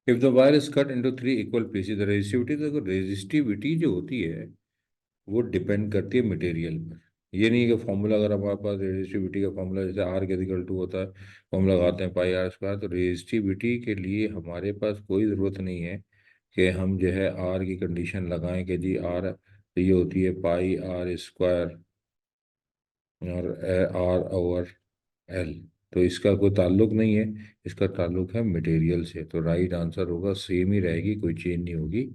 If the wire is cut into three equal pieces, the resistivity, देखो resistivity जो होती है वो डिपेंड करती है मटेरियल पर। ये नहीं है कि फॉर्मूला, अगर हमारे पास रेजिस्टिविटी का फॉर्मूला जैसे आर के इक्वल टू होता है, फॉर्मूला लगाते हैं पाई आर स्क्वायर, तो रेजिस्टिविटी के लिए हमारे पास कोई ज़रूरत नहीं है कि हम जो है आर की कंडीशन लगाएं कि जी आर ये होती है पाई आर स्क्वायर और आर ओवर एल। तो इसका कोई ताल्लुक नहीं है, इसका ताल्लुक है मटेरियल से। तो राइट आंसर होगा, सेम ही रहेगी, कोई चेंज नहीं होगी।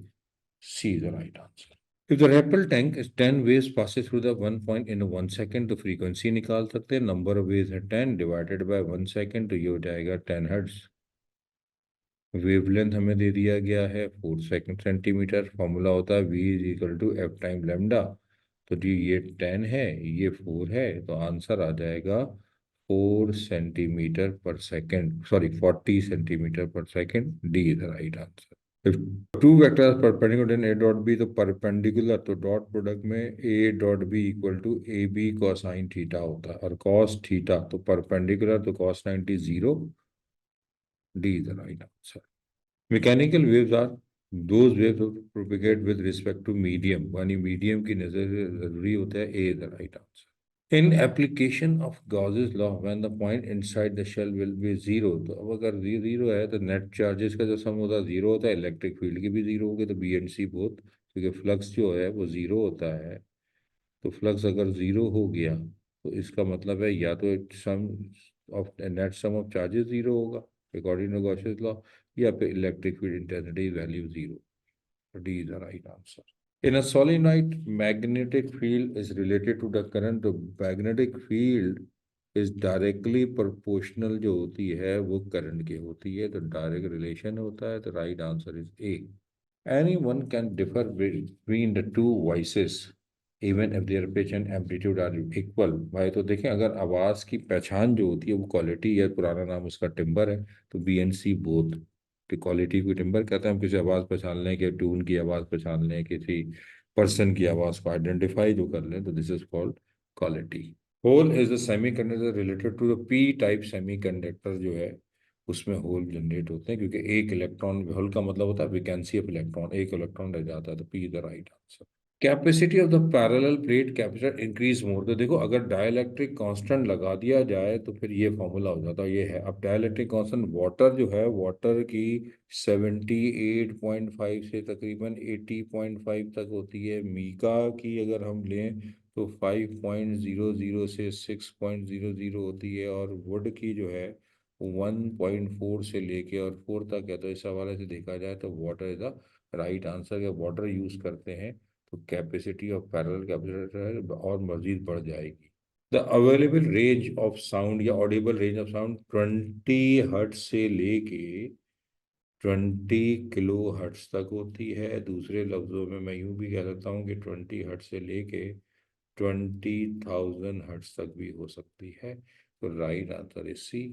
C is the right answer. If the Rappel tank is 10 waves passes through the one point in 1 second, तो फ्रीक्वेंसी निकाल सकते हैं। नंबर ऑफ वेव्स है 10 डिवाइडेड बाय 1 सेकेंड, तो ये हो जाएगा 10 हर्ट्ज। वेवलेंथ हमें दे दिया गया है 4 सेंटीमीटर। फॉर्मूला होता है V is equal to F time lambda. तो जी ये 10 है, ये 4 है, तो आंसर आ जाएगा 4 सेंटीमीटर पर सेकेंड, सॉरी 40 सेंटीमीटर पर second. D is the right answer. If two vectors are perpendicular in A dot B, तो परपेंडिकुलर तो डॉट प्रोडक्ट में A dot B equal to A B cosine theta होता है, और cos theta तो perpendicular तो cos 90 zero. D is the right answer. Mechanical waves are those waves propagate with respect to medium, यानी medium की नजर से जरूरी होता है। A is the right answer. In application of Gauss's law when the point inside the shell will B zero, तो अब अगर जीरो है तो नेट चार्जेस का जो सम होता है जीरो होता है, इलेक्ट्रिक फील्ड की भी जीरो होगी, तो बी एंड सी बोथ, क्योंकि फ्लक्स जो है वो जीरो होता है। तो फ्लक्स अगर जीरो हो गया तो इसका मतलब है या तो sum of net sum of charges zero होगा अकॉर्डिंग टू गॉसेस लॉ, या फिर electric field intensity value zero. D is the right answer. In a solenoid, magnetic field is related to the current. तो magnetic field is directly proportional जो होती है वो current की होती है, तो डायरेक्ट रिलेशन होता है। तो right answer is a. Anyone can differ between the two voices even if their pitch and amplitude are equal। भाई तो देखें, अगर आवाज़ की पहचान जो होती है वो क्वालिटी है, पुराना नाम उसका टिम्बर है, तो B and C both. Quality को टिम्बर कहते हैं। हम किसी आवाज़ पहचान लें, कि ट्यून की आवाज़ पहचान लें, किसी पर्सन की आवाज़ को आइडेंटिफाई जो कर लें, तो this is called quality. Whole is the semiconductor related to the P type semiconductor जो है उसमें होल जनरेट होते हैं, क्योंकि एक इलेक्ट्रॉन, होल का मतलब होता है वैकेंसी ऑफ इलेक्ट्रॉन, एक इलेक्ट्रॉन रह जाता है, तो P is the right answer. Capacity of the parallel plate capacitor increase more, तो देखो अगर डाइलेक्ट्रिक कांस्टेंट लगा दिया जाए तो फिर ये फॉर्मूला हो जाता है, ये है। अब डाइलेक्ट्रिक कांस्टेंट वाटर जो है, वाटर की 78.5 से तकरीबन 80.5 तक होती है। मीका की अगर हम लें तो 5.00 से 6.00 होती है, और वुड की जो है 1.4 से लेके और 4 तक है। तो इस हवाले से देखा जाए तो water is the right answer, के वाटर यूज करते हैं तो कैपेसिटी ऑफ पैरेलल कैपेसिटर और मजीद बढ़ जाएगी। The available range of sound या audible range of sound 20 hertz से लेके 20 किलो हर्ट्ज तक होती है। दूसरे लफ्जों में मैं यूं भी कह सकता हूँ कि 20 हर्ट्ज से लेके 20,000 हर्ट्ज तक भी हो सकती है। तो राइट आंसर इज सी।